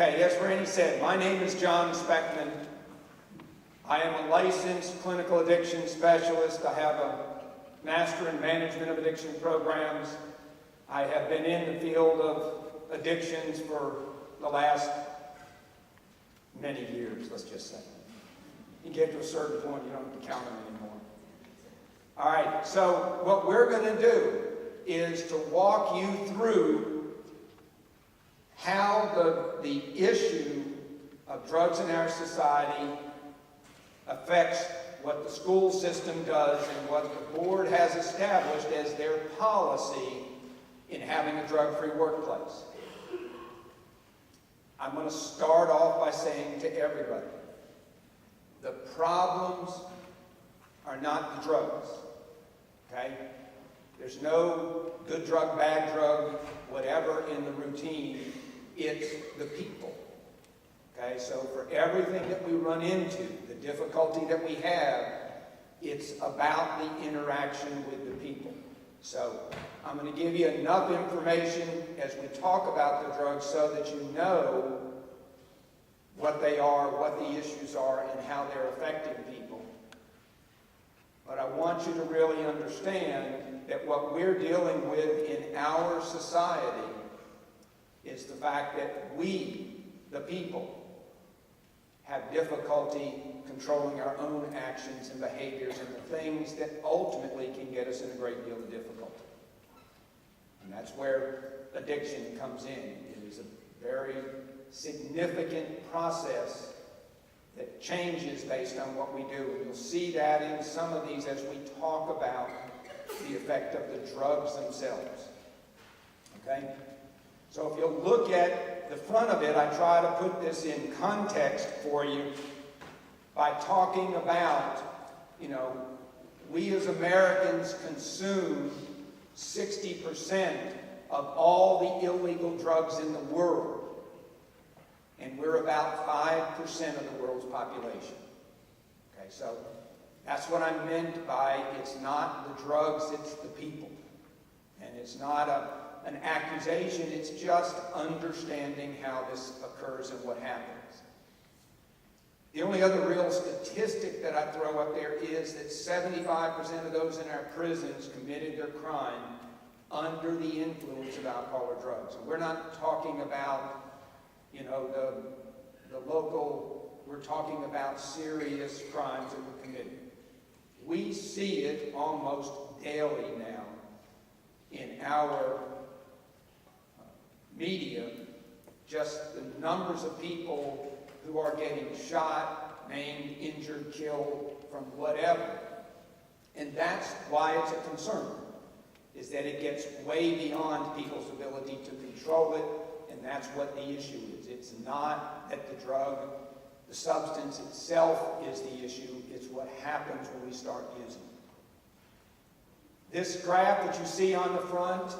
Okay, as Randy said, my name is John Speckman. I am a licensed clinical addiction specialist. I have a Master in Management of Addiction programs. I have been in the field of addictions for the last many years, let's just say. You get to a certain point, you don't have to count them anymore. All right, so what we're going to do is to walk you through how the issue of drugs in our society affects what the school system does and what the board has established as their policy in having a drug-free workplace. I'm going to start off by saying to everybody, the problems are not the drugs, okay? There's no good drug, bad drug, whatever in the routine. It's the people, okay? So for everything that we run into, the difficulty that we have, it's about the interaction with the people. So I'm going to give you enough information as we talk about the drugs so that you know what they are, what the issues are, and how they're affecting people. But I want you to really understand that what we're dealing with in our society is the fact that we, the people, have difficulty controlling our own actions and behaviors and the things that ultimately can get us in a great deal of difficulty. And that's where addiction comes in. It is a very significant process that changes based on what we do. And you'll see that in some of these as we talk about the effect of the drugs themselves. Okay? So if you'll look at the front of it, I try to put this in context for you by talking about, we as Americans consume 60% of all the illegal drugs in the world. And we're about 5% of the world's population. Okay, so that's what I meant by it's not the drugs, it's the people. And it's not an accusation, it's just understanding how this occurs and what happens. The only other real statistic that I throw up there is that 75% of those in our prisons committed their crime under the influence of alcohol or drugs. And we're not talking about the local, we're talking about serious crimes that were committed. We see it almost daily now in our media, just the numbers of people who are getting shot, maimed, injured, killed from whatever. And that's why it's a concern, is that it gets way beyond people's ability to control it. And that's what the issue is. It's not that the drug, the substance itself is the issue. It's what happens when we start using it. This graph that you see on the front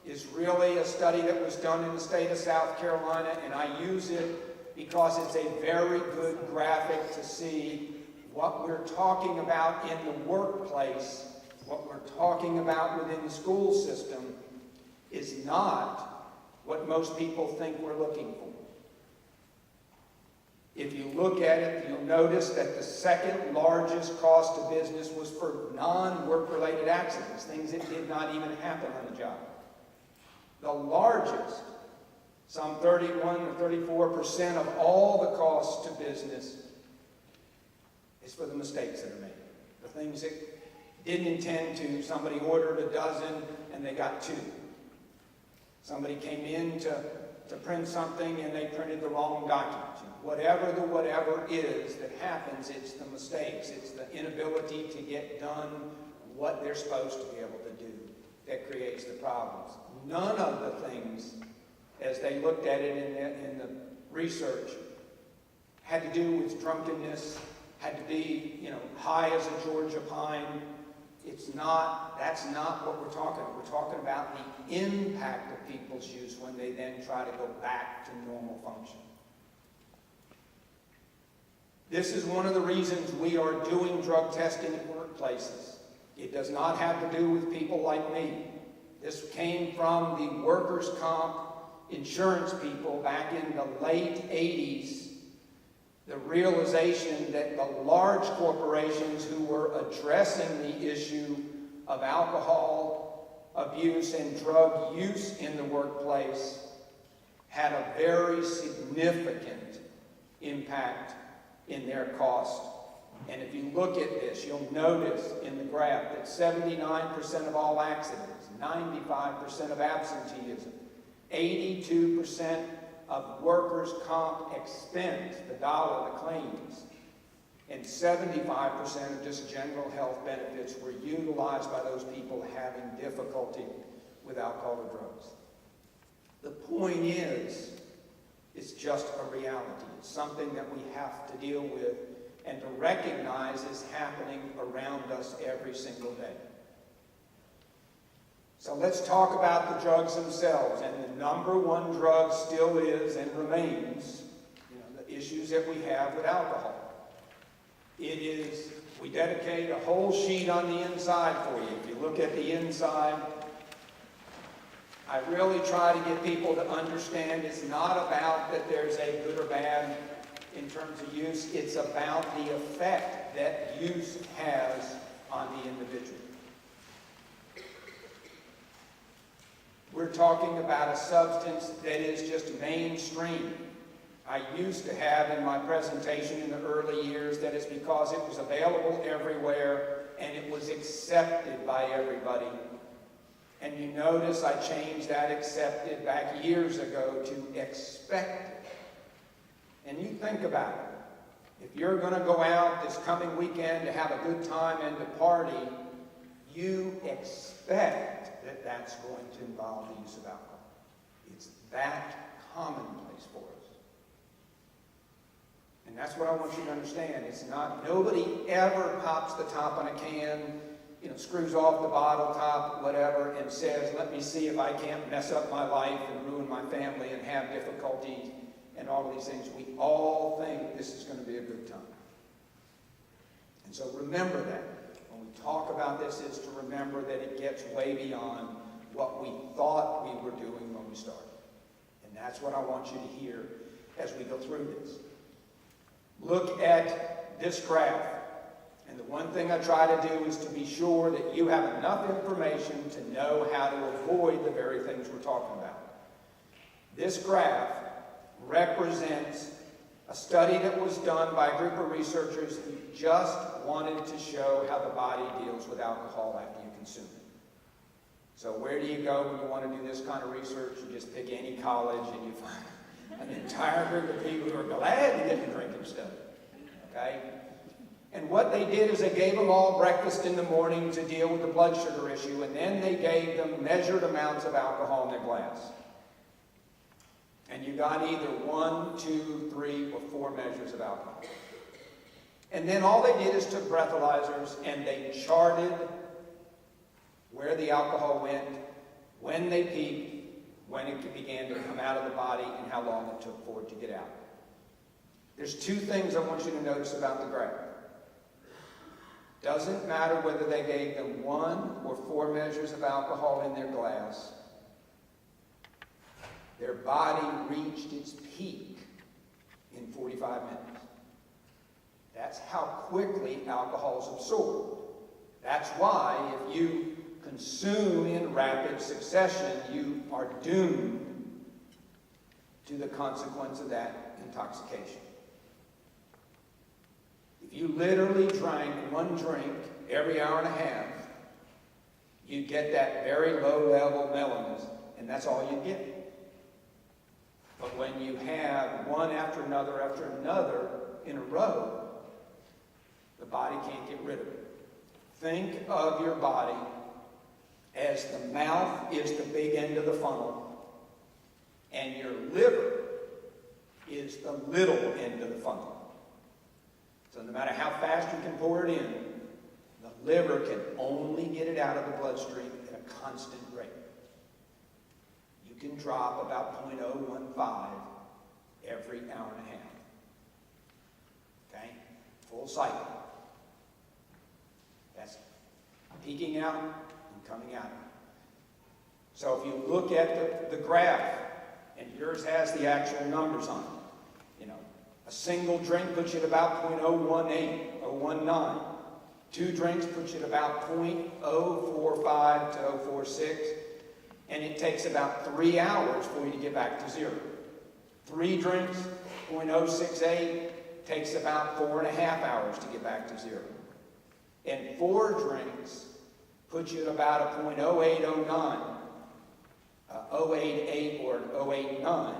is really a study that was done in the state of South Carolina, and I use it because it's a very good graphic to see what we're talking about in the workplace, what we're talking about within the school system is not what most people think we're looking for. If you look at it, you'll notice that the second largest cost to business was for non-work-related accidents, things that did not even happen on the job. The largest, some 31 or 34% of all the costs to business is for the mistakes that are made. The things that didn't intend to, somebody ordered a dozen and they got 2. Somebody came in to print something and they printed the wrong document. Whatever the whatever is that happens, it's the mistakes. It's the inability to get done what they're supposed to be able to do that creates the problems. None of the things, as they looked at it in the research, had to do with drunkenness, had to be, high as a Georgia pine. That's not what we're talking about. We're talking about the impact of people's use when they then try to go back to normal function. This is one of the reasons we are doing drug testing at workplaces. It does not have to do with people like me. This came from the workers' comp insurance people back in the late 80s the realization that the large corporations who were addressing the issue of alcohol abuse and drug use in the workplace had a very significant impact in their cost. And if you look at this, you'll notice in the graph that 79% of all accidents, 95% of absenteeism, 82% of workers' comp expense, the dollar, the claims, and 75% of just general health benefits were utilized by those people having difficulty with alcohol or drugs. The point is, it's just a reality. It's something that we have to deal with and to recognize is happening around us every single day. So let's talk about the drugs themselves. And the number one drug still is and remains, the issues that we have with alcohol. It is, we dedicate a whole sheet on the inside for you. If you look at the inside, I really try to get people to understand it's not about that there's a good or bad in terms of use. It's about the effect that use has on the individual. We're talking about a substance that is just mainstream. I used to have in my presentation in the early years that it's because it was available everywhere and it was accepted by everybody. And you notice I changed that accepted back years ago to expected. And you think about it. If you're going to go out this coming weekend to have a good time and to party, you expect that that's going to involve the use of alcohol. It's that commonplace for us. And that's what I want you to understand. It's not, nobody ever pops the top on a can, screws off the bottle top, whatever, and says, let me see if I can't mess up my life and ruin my family and have difficulties and all of these things. We all think this is going to be a good time. And so remember that. When we talk about this, is to remember that it gets way beyond what we thought we were doing when we started. And that's what I want you to hear as we go through this. Look at this graph. And the one thing I try to do is to be sure that you have enough information to know how to avoid the very things we're talking about. This graph represents a study that was done by a group of researchers who just wanted to show how the body deals with alcohol after you consume it. So where do you go when you want to do this kind of research? You just pick any college and you find an entire group of people who are glad to get to drink and stuff. Okay? And what they did is they gave them all breakfast in the morning to deal with the blood sugar issue, and then they gave them measured amounts of alcohol in their glass. And you got either 1, 2, 3, or 4 measures of alcohol. And then all they did is took breathalyzers and they charted where the alcohol went, when they peaked, when it began to come out of the body, and how long it took for it to get out. There's 2 things I want you to notice about the graph. Doesn't matter whether they gave them 1 or 4 measures of alcohol in their glass. Their body reached its peak in 45 minutes. That's how quickly alcohol is absorbed. That's why if you consume in rapid succession, you are doomed to the consequence of that intoxication. If you literally drank 1 drink every hour and a half, you get that very low level melanin, and that's all you get. But when you have one after another in a row, the body can't get rid of it. Think of your body as the mouth is the big end of the funnel, and your liver is the little end of the funnel. So no matter how fast you can pour it in, the liver can only get it out of the bloodstream at a constant rate. You can drop about 0.015 every hour and a half. Okay? Full cycle. That's peaking out and coming out. So if you look at the graph and yours has the actual numbers on it. You know, a single drink puts you at about 0.018, 0.019. 2 drinks puts you at about 0.045 to 0.046, and it takes about 3 hours for you to get back to 0. 3 drinks, 0.068, takes about 4.5 hours to get back to 0. And 4 drinks puts you at about a 0.0809, 0.088 or 0.089,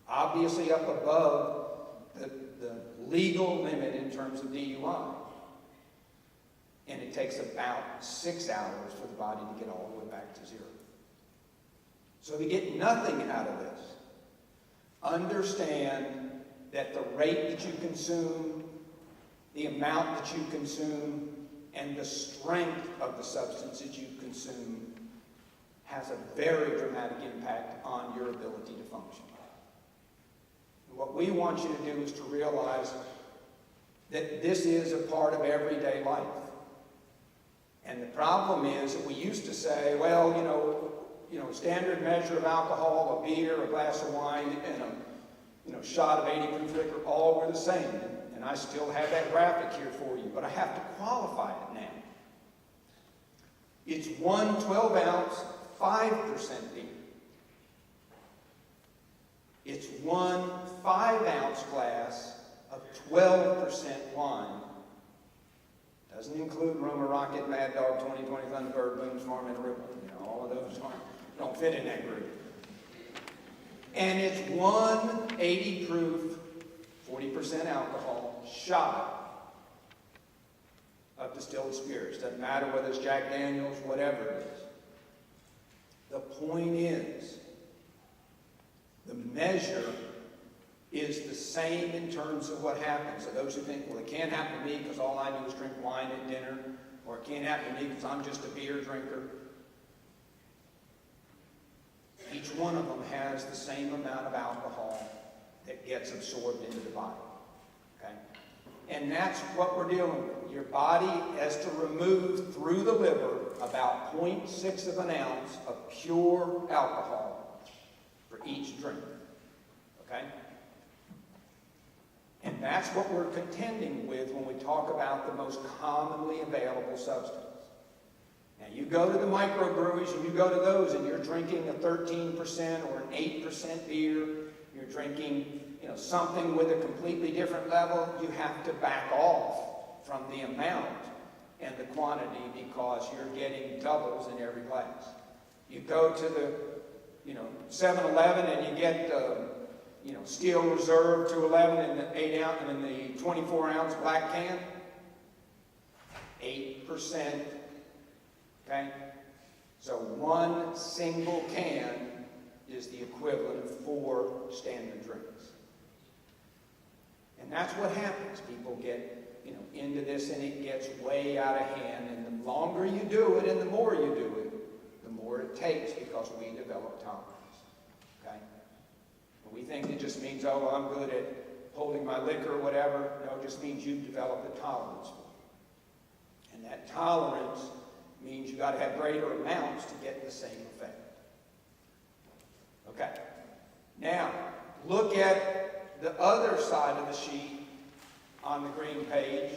obviously up above the legal limit in terms of DUI. And it takes about 6 hours for the body to get all the way back to 0. So to get nothing out of this, understand that the rate that you consume, the amount that you consume, and the strength of the substances you consume has a very dramatic impact on your ability to function. And what we want you to do is to realize that this is a part of everyday life. And the problem is that we used to say, well, you know, standard measure of alcohol, a beer, a glass of wine, and a shot of 80 proof liquor, all were the same. And I still have that graphic here for you, but I have to qualify it now. It's 1 12-ounce, 5% beer. It's 1 5-ounce glass of 12% wine. Doesn't include Roma Rocket, Mad Dog, 2020 Thunderbird, Boone's Farm, and Ripple. You know, all of those don't fit in that group. And it's 1 80 proof, 40% alcohol shot of distilled spirits. Doesn't matter whether it's Jack Daniels, whatever it is. The point is, the measure is the same in terms of what happens. So those who think, well, it can't happen to me because all I do is drink wine at dinner, or it can't happen to me because I'm just a beer drinker. Each one of them has the same amount of alcohol that gets absorbed into the body. Okay? And that's what we're dealing with. Your body has to remove through the liver about 0.6 of an ounce of pure alcohol for each drink. Okay? And that's what we're contending with when we talk about the most commonly available substance. Now, you go to the microbreweries and you go to those and you're drinking a 13% or an 8% beer, you're drinking, something with a completely different level, you have to back off from the amount and the quantity because you're getting doubles in every glass. You go to the, 7-Eleven and you get Steel Reserve 211 in the 8-ounce and in the 24-ounce black can, 8%. Okay? So 1 single can is the equivalent of 4 standard drinks. And that's what happens. People get, into this and it gets way out of hand. And the longer you do it and the more you do it, the more it takes because we develop tolerance. Okay? And we think it just means, oh, well, I'm good at holding my liquor or whatever. No, it just means you've developed a tolerance for it. And that tolerance means you've got to have greater amounts to get the same effect. Okay. Now, look at the other side of the sheet on the green page,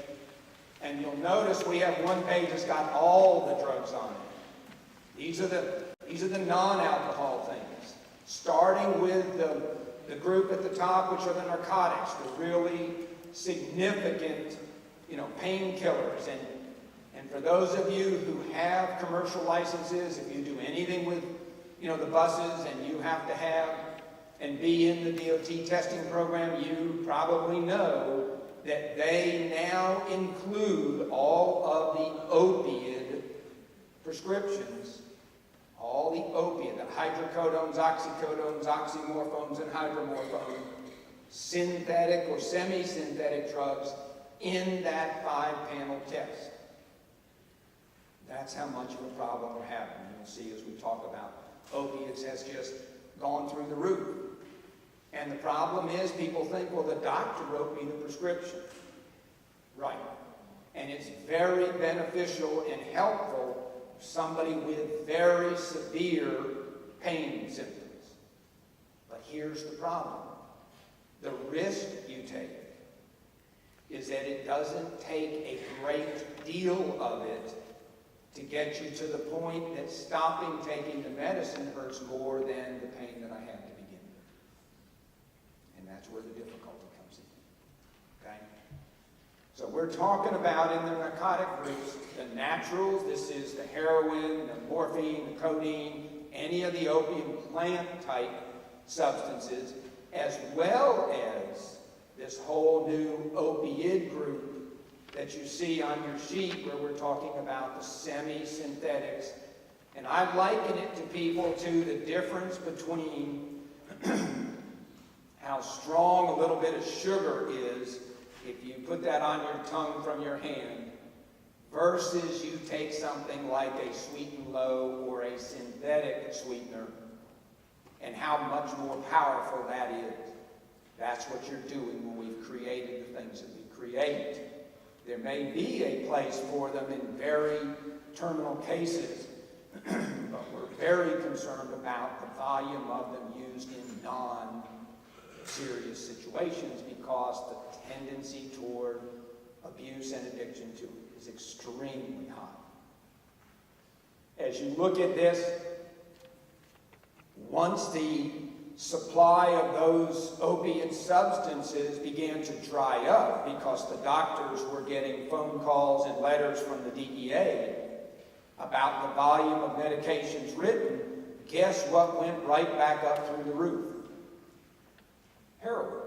and you'll notice we have one page that's got all the drugs on it. These are the non-alcohol things, starting with the group at the top, which are the narcotics, the really significant, painkillers. And for those of you who have commercial licenses, if you do anything with, the buses and you have to have and be in the DOT testing program, you probably know that they now include all of the opioid prescriptions, all the opioid, the hydrocodones, oxycodones, oxymorphones, and hydromorphones, synthetic or semi-synthetic drugs in that 5-panel test. That's how much of a problem we're having. You'll see as we talk about opiates has just gone through the roof. And the problem is people think, well, the doctor wrote me the prescription. Right. And it's very beneficial and helpful for somebody with very severe pain symptoms. here's the problem. The risk you take is that it doesn't take a great deal of it to get you to the point that stopping taking the medicine hurts more than the pain that I had to begin with. And that's where the difficulty comes in. Okay? So we're talking about in the narcotic groups, the naturals. This is the heroin, the morphine, the codeine, any of the opium plant type substances, as well as this whole new opioid group that you see on your sheet where we're talking about the semi-synthetics. And I liken it to people to the difference between how strong a little bit of sugar is if you put that on your tongue from your hand versus you take something like a sweetened low or a synthetic sweetener, and how much more powerful that is. That's what you're doing when we've created the things that we create. There may be a place for them in very terminal cases, but we're very concerned about the volume of them used in non-serious situations because the tendency toward abuse and addiction to it is extremely high. As you look at this, once the supply of those opiate substances began to dry up because the doctors were getting phone calls and letters from the DEA about the volume of medications written, guess what went right back up through the roof? Heroin.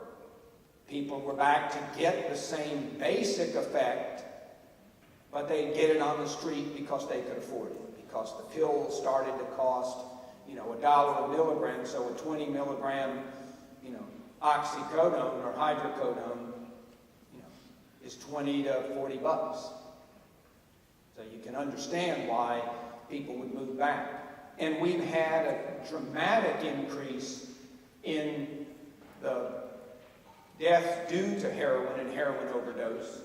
People were back to get the same basic effect, but they'd get it on the street because they could afford it, because the pills started to cost $1 a milligram, so a 20 milligram, oxycodone or hydrocodone, is 20 to 40 bucks. So you can understand why people would move back. And we've had a dramatic increase in the death due to heroin and heroin overdose,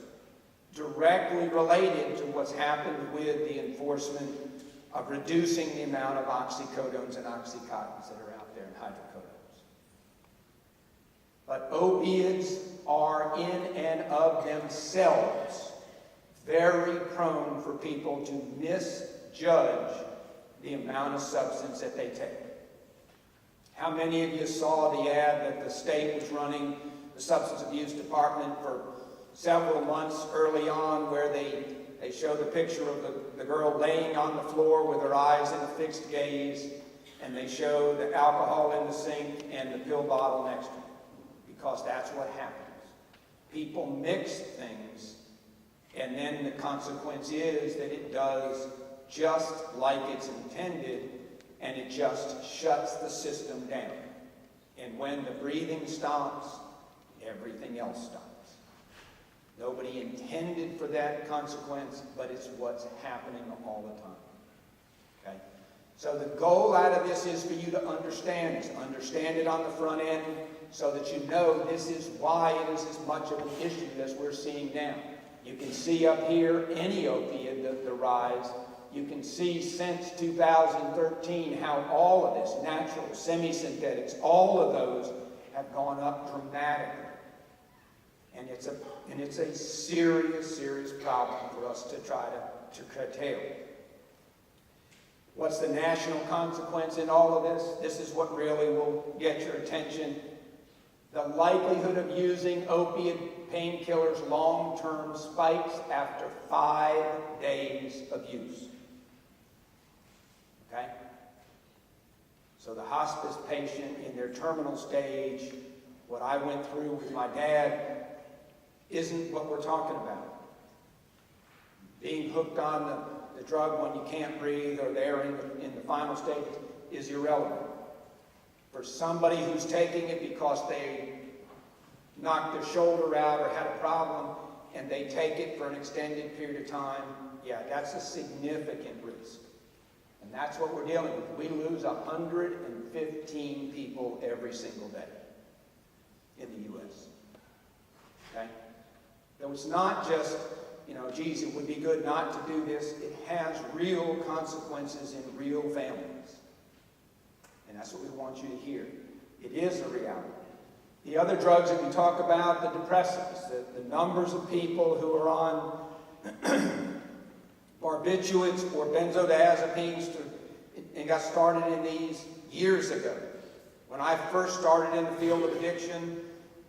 directly related to what's happened with the enforcement of reducing the amount of oxycodones and oxycontins that are out there and hydrocodones. But opiates are in and of themselves very prone for people to misjudge the amount of substance that they take. How many of you saw the ad that the state was running, the substance abuse department, for several months early on, where they show the picture of the girl laying on the floor with her eyes in a fixed gaze, and they show the alcohol in the sink and the pill bottle next to it, because that's what happens. People mix things, and then the consequence is that it does just like it's intended, and it just shuts the system down. And when the breathing stops, everything else stops. Nobody intended for that consequence, but it's what's happening all the time. Okay? So the goal out of this is for you to understand this. Understand it on the front end so that you know this is why it is as much of an issue as we're seeing now. You can see up here any opiate, the rise. You can see since 2013 how all of this, natural, semi-synthetics, all of those have gone up dramatically. And it's a serious, serious problem for us to try to curtail. What's the national consequence in all of this? This is what really will get your attention. The likelihood of using opiate painkillers long-term spikes after 5 days of use. Okay? So the hospice patient in their terminal stage, what I went through with my dad, isn't what we're talking about. Being hooked on the drug when you can't breathe or they're in the final stage is irrelevant. For somebody who's taking it because they knocked their shoulder out or had a problem and they take it for an extended period of time, yeah, that's a significant risk. And that's what we're dealing with. We lose 115 people every single day in the U.S. Okay? So it's not just, geez, it would be good not to do this. It has real consequences in real families. And that's what we want you to hear. It is a reality. The other drugs that we talk about, the depressants, the numbers of people who are on barbiturates or benzodiazepines and got started in these years ago. When I first started in the field of addiction,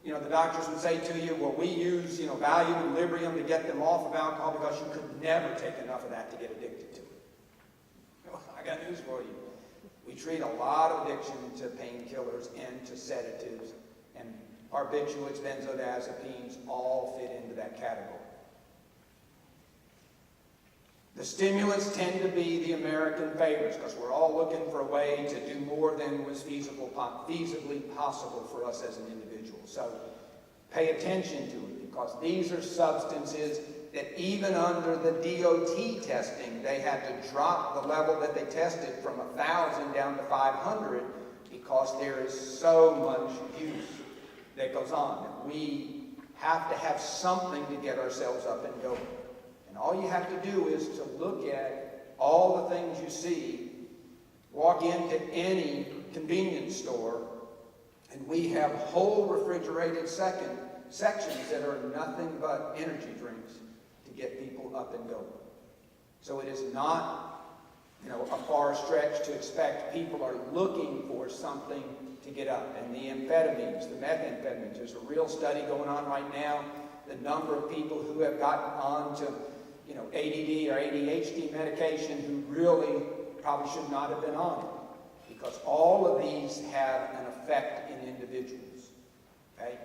the doctors would say to you, well, we use, Valium and Librium to get them off of alcohol because you could never take enough of that to get addicted to it. Well, I got news for you. We treat a lot of addiction to painkillers and to sedatives, and barbiturates, benzodiazepines all fit into that category. The stimulants tend to be the American favorites because we're all looking for a way to do more than was feasibly possible for us as an individual. So pay attention to it, because these are substances that even under the DOT testing, they had to drop the level that they tested from 1,000 down to 500 because there is so much use that goes on. We have to have something to get ourselves up and going. And all you have to do is to look at all the things you see, walk into any convenience store, and we have whole refrigerated sections that are nothing but energy drinks to get people up and going. So it is not, a far stretch to expect people are looking for something to get up. And the amphetamines, the methamphetamines, there's a real study going on right now. The number of people who have gotten on to ADD or ADHD medication who really probably should not have been on it, because all of these have an effect in individuals. Okay?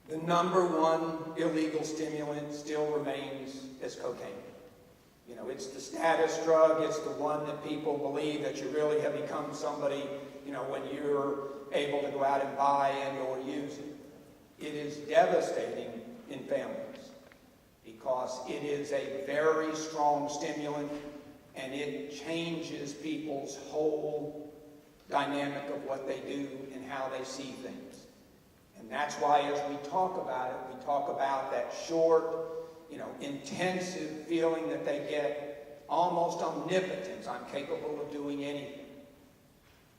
The number one illegal stimulant still remains is cocaine. It's the status drug. It's the one that people believe that you really have become somebody, when you're able to go out and buy and or use it. It is devastating in families because it is a very strong stimulant and it changes people's whole dynamic of what they do and how they see things. And that's why as we talk about it, we talk about that short, intensive feeling that they get, almost omnipotence. I'm capable of doing anything.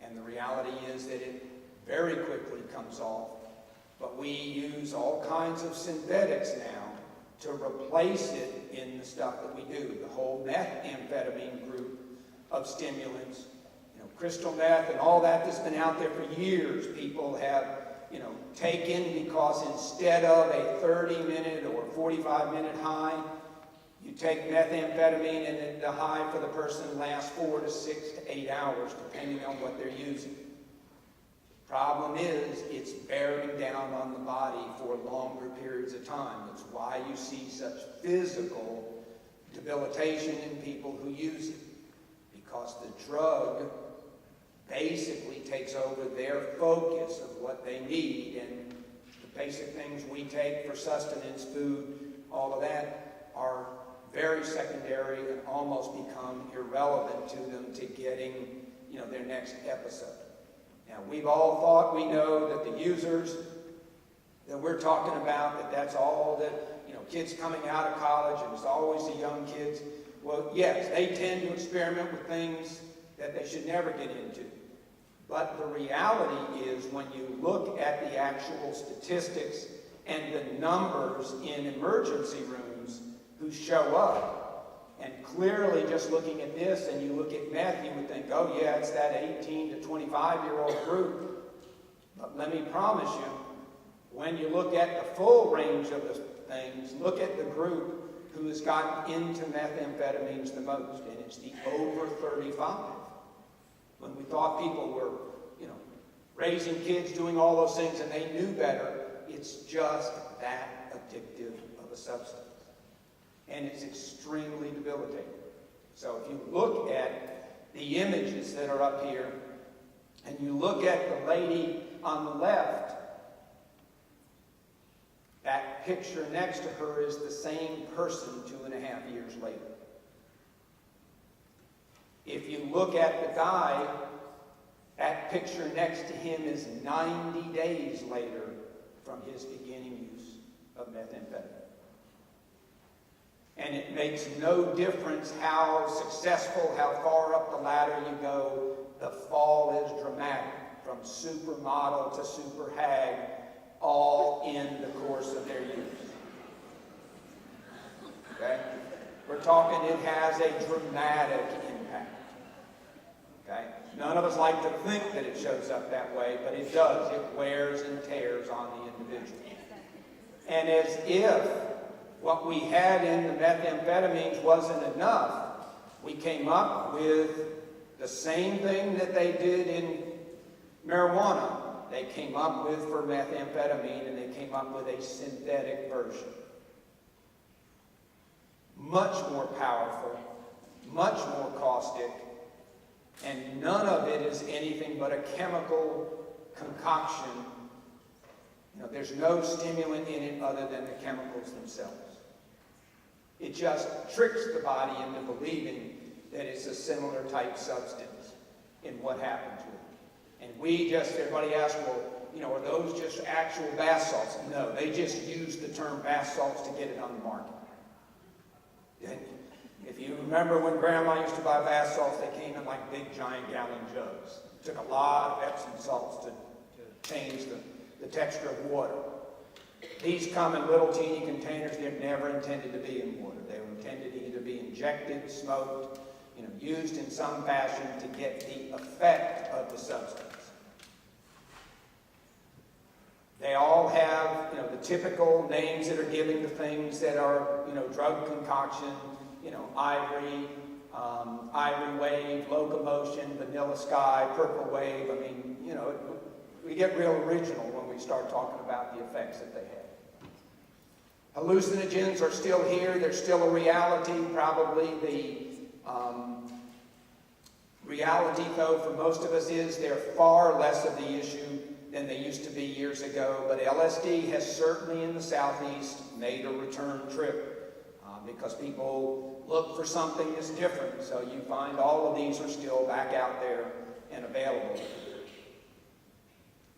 And the reality is that it very quickly comes off. But we use all kinds of synthetics now to replace it in the stuff that we do. The whole methamphetamine group of stimulants, crystal meth and all that's been out there for years. People have, taken because instead of a 30-minute or 45-minute high, you take methamphetamine and the high for the person lasts 4 to 6 to 8 hours, depending on what they're using. Problem is, it's bearing down on the body for longer periods of time. It's why you see such physical debilitation in people who use it. Because the drug basically takes over their focus of what they need. And the basic things we take for sustenance, food, all of that are very secondary and almost become irrelevant to them to getting, their next episode. Now, we've all thought we know that the users that we're talking about, that's all that, kids coming out of college, and it's always the young kids. Well, yes, they tend to experiment with things that they should never get into. But the reality is when you look at the actual statistics and the numbers in emergency rooms who show up, and clearly just looking at this and you look at meth, you would think, oh yeah, it's that 18 to 25-year-old group. But let me promise you, when you look at the full range of the things, look at the group who has gotten into methamphetamines the most, and it's the over 35. When we thought people were, raising kids, doing all those things, and they knew better, it's just that addictive of a substance. And it's extremely debilitating. So if you look at the images that are up here, and you look at the lady on the left, that picture next to her is the same person 2.5 years later. If you look at the guy, that picture next to him is 90 days later from his beginning use of methamphetamine. And it makes no difference how successful, how far up the ladder you go, the fall is dramatic, from supermodel to super hag, all in the course of their youth. Okay? We're talking it has a dramatic impact. Okay? None of us like to think that it shows up that way, but it does. It wears and tears on the individual. And as if what we had in the methamphetamines wasn't enough, we came up with the same thing that they did in marijuana. They came up with for methamphetamine, and they came up with a synthetic version. Much more powerful, much more caustic, and none of it is anything but a chemical concoction. There's no stimulant in it other than the chemicals themselves. It just tricks the body into believing that it's a similar type substance in what happened to it. And everybody asks, well, are those just actual bath salts? No, they just use the term bath salts to get it on the market. And if you remember when Grandma used to buy bath salts, they came in like big giant gallon jugs. It took a lot of Epsom salts to change the texture of water. These come in little teeny containers. They're never intended to be in water. They were intended to either be injected, smoked, used in some fashion to get the effect of the substance. They all have, the typical names that are given to things that are, drug concoction, ivory, ivory wave, locomotion, vanilla sky, purple wave. I mean, we get real original when we start talking about the effects that they have. Hallucinogens are still here. They're still a reality. Probably the reality, though, for most of us is they're far less of the issue than they used to be years ago. But LSD has certainly in the Southeast made a return trip because people look for something that's different. So you find all of these are still back out there and available.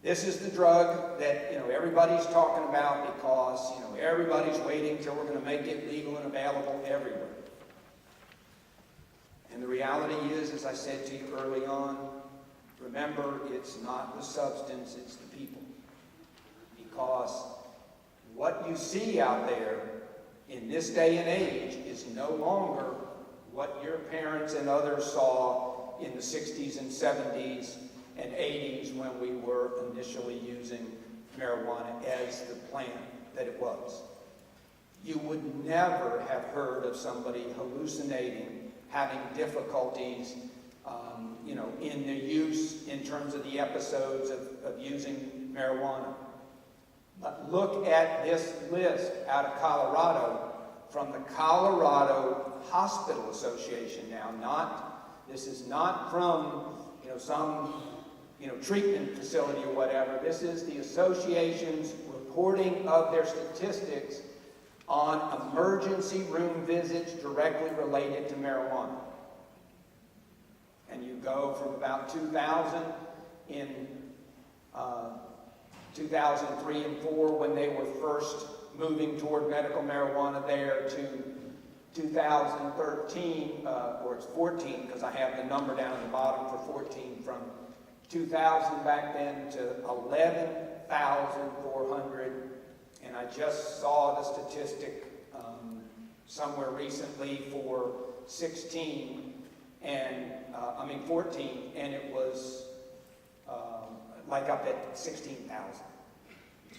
This is the drug that everybody's talking about because everybody's waiting till we're going to make it legal and available everywhere. And the reality is, as I said to you early on, remember, it's not the substance, it's the people. Because what you see out there in this day and age is no longer what your parents and others saw in the 60s and 70s and 80s when we were initially using marijuana as the plant that it was. You would never have heard of somebody hallucinating, having difficulties, in the use in terms of the episodes of using marijuana. But look at this list out of Colorado from the Colorado Hospital Association now. This is not from some treatment facility or whatever. This is the association's reporting of their statistics on emergency room visits directly related to marijuana. And you go from about 2000 in 2003 and 4 when they were first moving toward medical marijuana there to 2013, or it's 14 because I have the number down at the bottom for 14, from 2000 back then to 11,400. And I just saw the statistic somewhere recently for 16 and 14, and it was like up at 16,000. I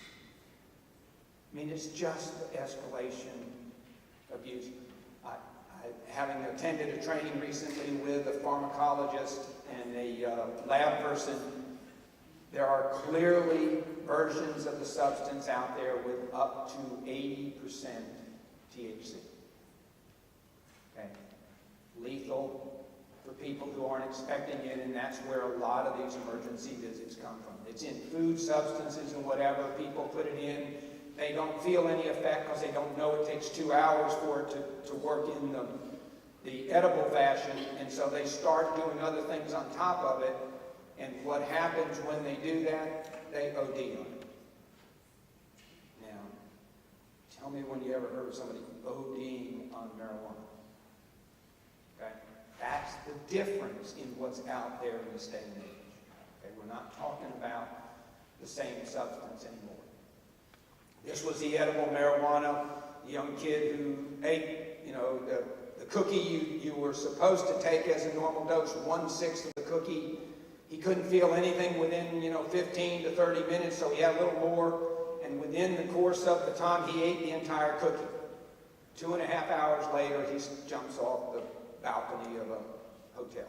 mean, it's just the escalation of use. Having attended a training recently with a pharmacologist and a lab person, there are clearly versions of the substance out there with up to 80% THC. Okay? Lethal for people who aren't expecting it, and that's where a lot of these emergency visits come from. It's in food substances and whatever. People put it in. They don't feel any effect because they don't know it takes 2 hours for it to work in the edible fashion, and so they start doing other things on top of it. And what happens when they do that? They OD on it. Now, Tell me when you ever heard of somebody ODing on marijuana. Okay? That's the difference in what's out there in this day and age. Okay? We're not talking about the same substance anymore. This was the edible marijuana. The young kid who ate, the cookie you were supposed to take as a normal dose, 1/6 of the cookie. He couldn't feel anything within, 15 to 30 minutes, so he had a little more. And within the course of the time, he ate the entire cookie. 2.5 hours later, he jumps off the balcony of a hotel.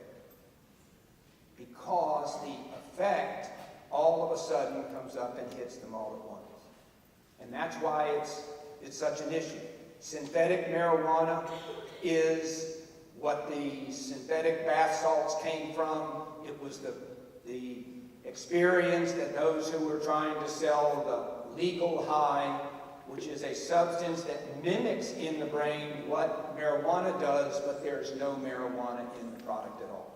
Because the effect all of a sudden comes up and hits them all at once. And that's why it's such an issue. Synthetic marijuana is what the synthetic bath salts came from. It was the experience that those who were trying to sell the legal high, which is a substance that mimics in the brain what marijuana does, but there's no marijuana in the product at all.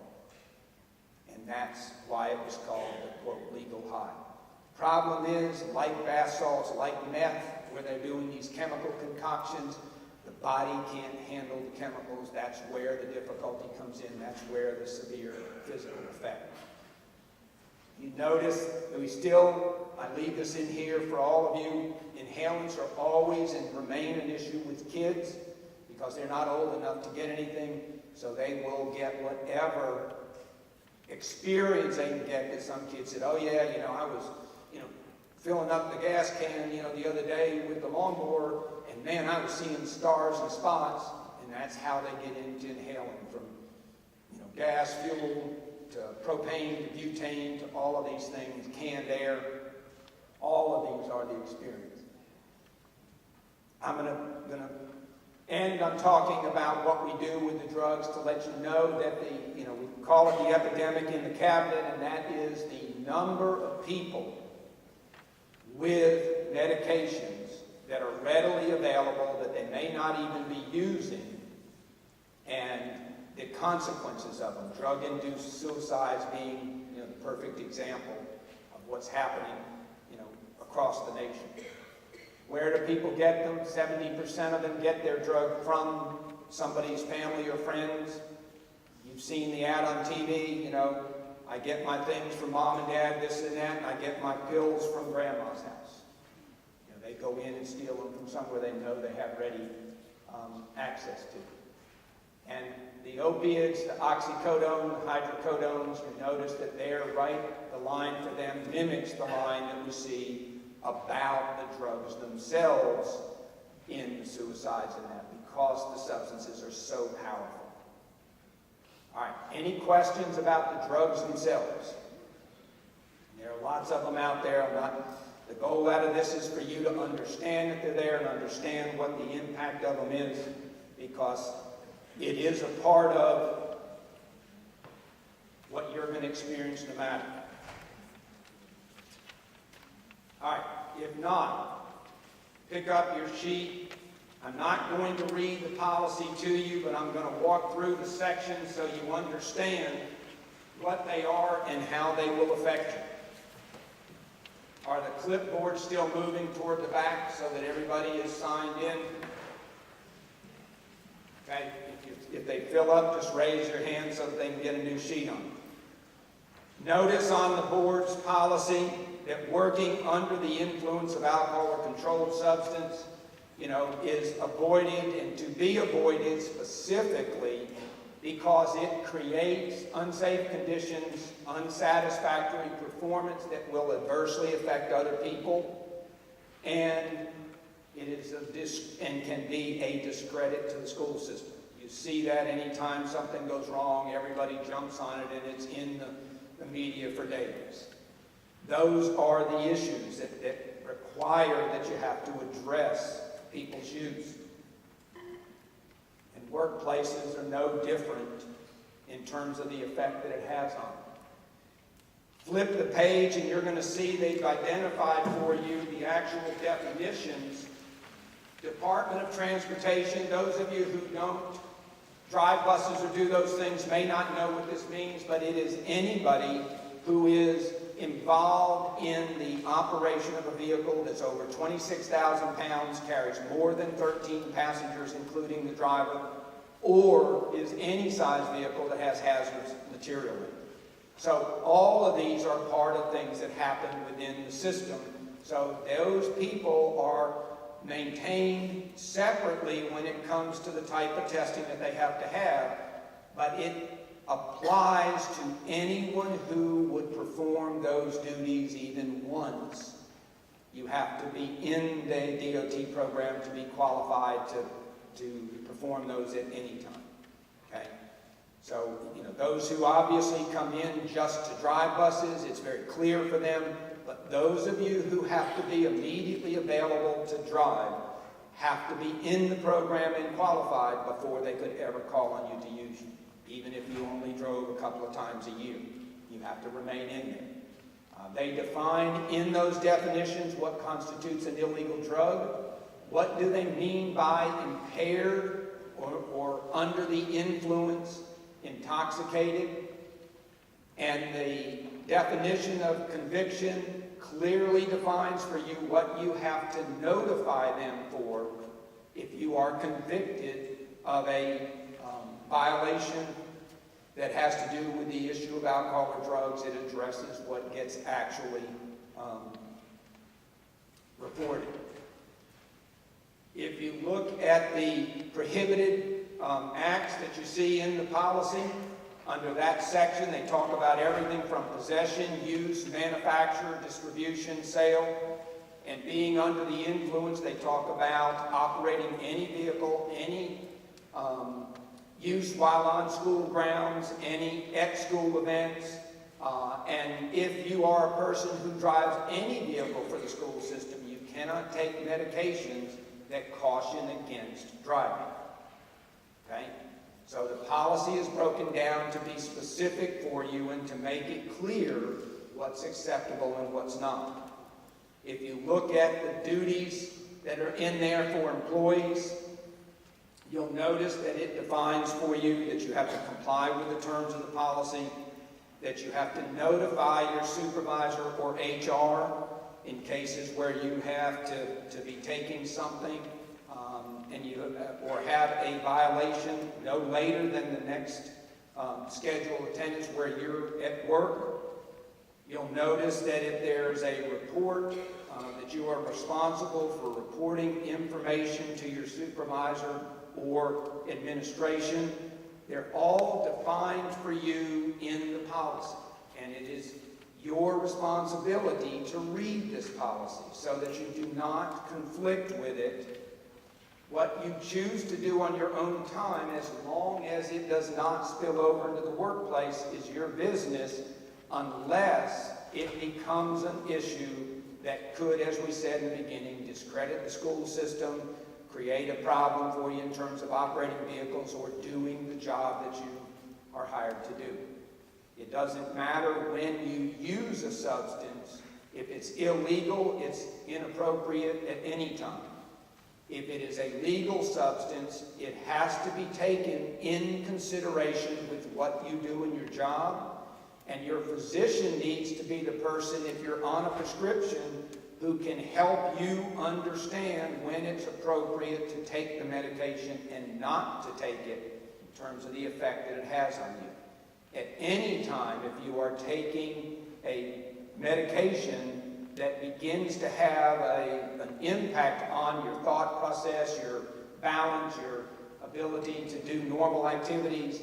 And that's why it was called the, quote, legal high. Problem is, like bath salts, like meth, where they're doing these chemical concoctions, the body can't handle the chemicals. That's where the difficulty comes in. That's where the severe physical effect. You notice that I leave this in here for all of you, inhalants are always and remain an issue with kids because they're not old enough to get anything, so they will get whatever experience they can get. That some kids said, oh yeah, I was, filling up the gas can, the other day with the lawnmower, and man, I was seeing stars and spots, and that's how they get into inhaling from, gas, fuel, to propane, to butane, to all of these things, canned air. All of these are the experience. I'm going to end on talking about what we do with the drugs to let you know that we call it the epidemic in the cabinet, and that is the number of people with medications that are readily available that they may not even be using, and the consequences of them. Drug-induced suicides being the perfect example of what's happening across the nation. Where do people get them? 70% of them get their drug from somebody's family or friends. You've seen the ad on TV, I get my things from mom and dad, this and that, and I get my pills from grandma's house. They go in and steal them from somewhere they know they have ready access to. And the opiates, the oxycodone, the hydrocodones, you notice that they're right, the line for them mimics the line that we see about the drugs themselves in the suicides and that, because the substances are so powerful. All right, any questions about the drugs themselves? There are lots of them out there. The goal out of this is for you to understand that they're there and understand what the impact of them is, because it is a part of what you're going to experience no matter. All right, if not, pick up your sheet. I'm not going to read the policy to you, but I'm going to walk through the sections so you understand what they are and how they will affect you. Are the clipboards still moving toward the back so that everybody is signed in? Okay, if they fill up, just raise your hand so that they can get a new sheet on. Notice on the board's policy that working under the influence of alcohol or controlled substance, is avoided, and to be avoided specifically because it creates unsafe conditions, unsatisfactory performance that will adversely affect other people, and it is and can be a discredit to the school system. You see that anytime something goes wrong, everybody jumps on it, and it's in the media for days. Those are the issues that require that you have to address people's use. And workplaces are no different in terms of the effect that it has on them. Flip the page and you're going to see they've identified for you the actual definitions. Department of Transportation, those of you who don't drive buses or do those things may not know what this means, but it is anybody who is involved in the operation of a vehicle that's over 26,000 pounds, carries more than 13 passengers, including the driver, or is any size vehicle that has hazardous material in it. So all of these are part of things that happen within the system. So those people are maintained separately when it comes to the type of testing that they have to have, but it applies to anyone who would perform those duties even once. You have to be in the DOT program to be qualified to perform those at any time. Okay? So, those who obviously come in just to drive buses, it's very clear for them. But those of you who have to be immediately available to drive have to be in the program and qualified before they could ever call on you to use you. Even if you only drove a couple of times a year, you have to remain in there. They define in those definitions what constitutes an illegal drug. What do they mean by impaired or under the influence, intoxicated? And the definition of conviction clearly defines for you what you have to notify them for if you are convicted of a violation that has to do with the issue of alcohol or drugs. It addresses what gets actually reported. If you look at the prohibited acts that you see in the policy, under that section they talk about everything from possession, use, manufacture, distribution, sale, and being under the influence. They talk about operating any vehicle, any use while on school grounds, any at-school events, and if you are a person who drives any vehicle for the school system, you cannot take medications that caution against driving. Okay? So the policy is broken down to be specific for you and to make it clear what's acceptable and what's not. If you look at the duties that are in there for employees, you'll notice that it defines for you that you have to comply with the terms of the policy, that you have to notify your supervisor or HR in cases where you have to be taking something or have a violation no later than the next scheduled attendance where you're at work. You'll notice that if there's a report that you are responsible for reporting information to your supervisor or administration. They're all defined for you in the policy, and it is your responsibility to read this policy so that you do not conflict with it. What you choose to do on your own time, as long as it does not spill over into the workplace, is your business, unless it becomes an issue that could, as we said in the beginning, discredit the school system, create a problem for you in terms of operating vehicles or doing the job that you are hired to do. It doesn't matter when you use a substance. If it's illegal, it's inappropriate at any time. If it is a legal substance, it has to be taken in consideration with what you do in your job, and your physician needs to be the person, if you're on a prescription, who can help you understand when it's appropriate to take the medication and not to take it in terms of the effect that it has on you. At any time, if you are taking a medication that begins to have an impact on your thought process, your balance, your ability to do normal activities,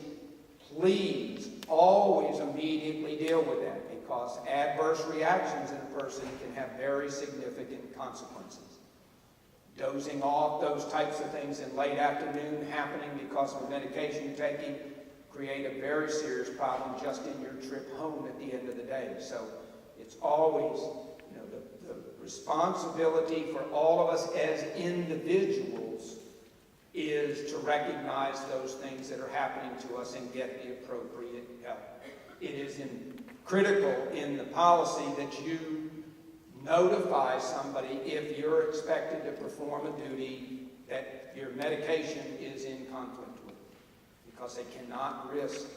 please always immediately deal with that, because adverse reactions in a person can have very significant consequences. Dozing off, those types of things in late afternoon happening because of the medication you're taking create a very serious problem just in your trip home at the end of the day. So it's always, the responsibility for all of us as individuals is to recognize those things that are happening to us and get the appropriate help. It is critical in the policy that you notify somebody if you're expected to perform a duty that your medication is in conflict with, because they cannot risk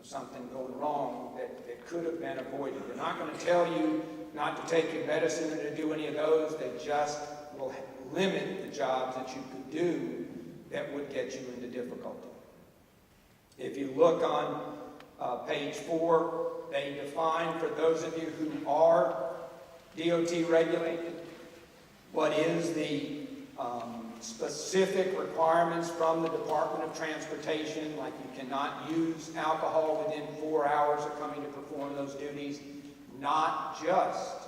something going wrong that could have been avoided. They're not going to tell you not to take your medicine or to do any of those. They just will limit the jobs that you could do that would get you into difficulty. If you look on page 4, they define, for those of you who are DOT regulated, what is the specific requirements from the Department of Transportation, like you cannot use alcohol within 4 hours of coming to perform those duties, not just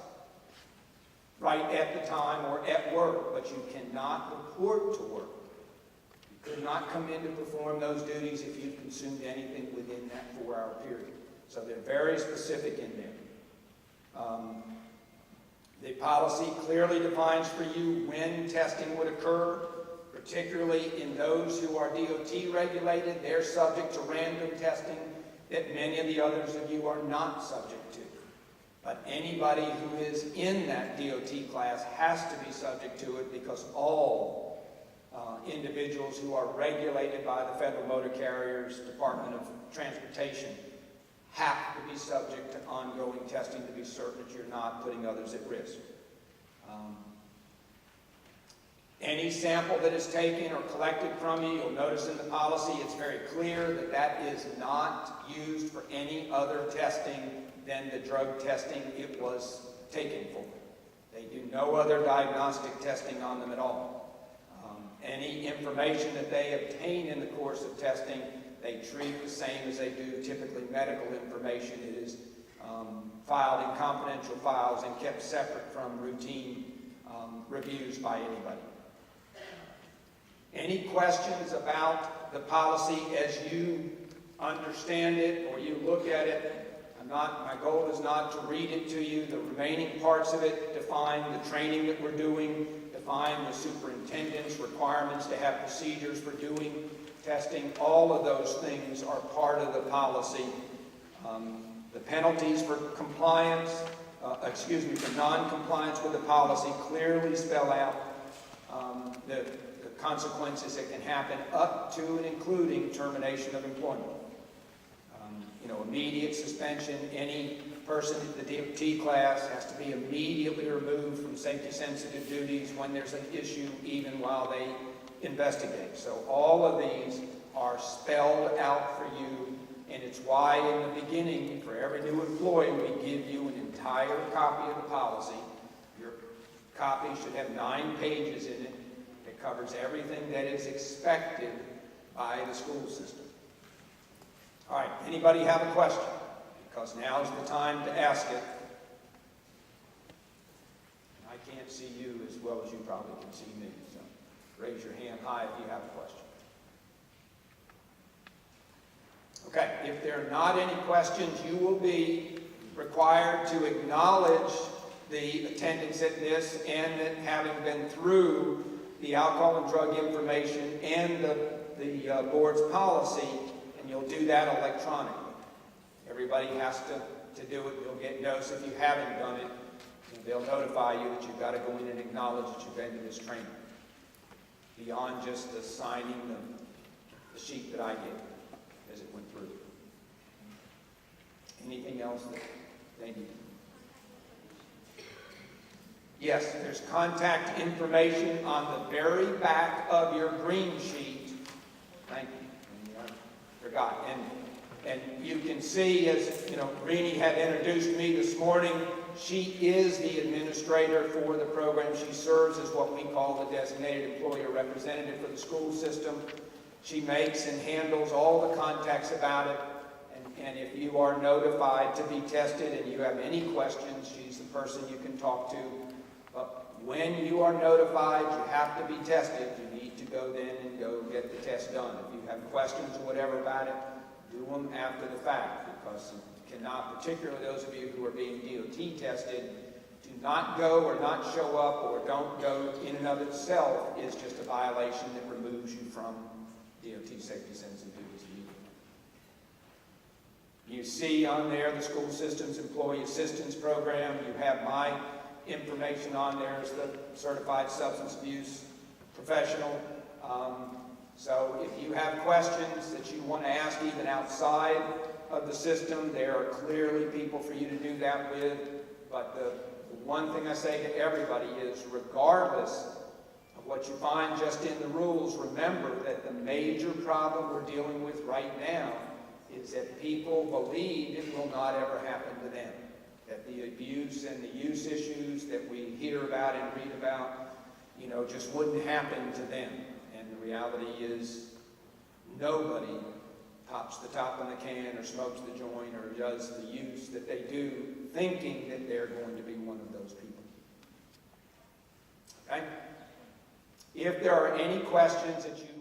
right at the time or at work, but you cannot report to work. You could not come in to perform those duties if you consumed anything within that 4-hour period. So they're very specific in there. The policy clearly defines for you when testing would occur, particularly in those who are DOT regulated. They're subject to random testing that many of the others of you are not subject to. But anybody who is in that DOT class has to be subject to it, because all individuals who are regulated by the Federal Motor Carriers Department of Transportation have to be subject to ongoing testing to be certain that you're not putting others at risk. Any sample that is taken or collected from you, you'll notice in the policy it's very clear that that is not used for any other testing than the drug testing it was taken for. They do no other diagnostic testing on them at all. Any information that they obtain in the course of testing, they treat the same as they do typically medical information. It is filed in confidential files and kept separate from routine reviews by anybody. Any questions about the policy as you understand it or you look at it? My goal is not to read it to you. The remaining parts of it define the training that we're doing, define the superintendent's requirements to have procedures for doing testing. All of those things are part of the policy. The penalties for compliance, for non-compliance with the policy clearly spell out the consequences that can happen up to and including termination of employment. Immediate suspension. Any person in the DOT class has to be immediately removed from safety-sensitive duties when there's an issue, even while they investigate. So all of these are spelled out for you, and it's why in the beginning, for every new employee, we give you an entire copy of the policy. Your copy should have 9 pages in it. It covers everything that is expected by the school system. All right, anybody have a question? Because now's the time to ask it. I can't see you as well as you probably can see me, so raise your hand high if you have a question. Okay, if there are not any questions, you will be required to acknowledge the attendance at this and that having been through the alcohol and drug information and the board's policy, and you'll do that electronically. Everybody has to do it. You'll get notice if you haven't done it. They'll notify you that you've got to go in and acknowledge that you've been to this training. Beyond just the signing the sheet that I gave as it went through. Anything else that they need? Yes, there's contact information on the very back of your green sheet. Thank you. I forgot. And you can see, as Rini had introduced me this morning, she is the administrator for the program. She serves as what we call the designated employer representative for the school system. She makes and handles all the contacts about it. And if you are notified to be tested and you have any questions, she's the person you can talk to. But when you are notified you have to be tested, you need to go then and go get the test done. If you have questions or whatever about it, do them after the fact, because you cannot, particularly those of you who are being DOT tested, to not go or not show up or don't go in and of itself is just a violation that removes you from DOT safety sensitive duties immediately. You see on there the school system's employee assistance program. You have my information on there as the certified substance abuse professional. So if you have questions that you want to ask even outside of the system, there are clearly people for you to do that with. But the one thing I say to everybody is, regardless of what you find just in the rules, remember that the major problem we're dealing with right now is that people believe it will not ever happen to them. That the abuse and the use issues that we hear about and read about, just wouldn't happen to them. And the reality is nobody pops the top on the can or smokes the joint or does the use that they do thinking that they're going to be one of those people. Okay? If there are any questions that you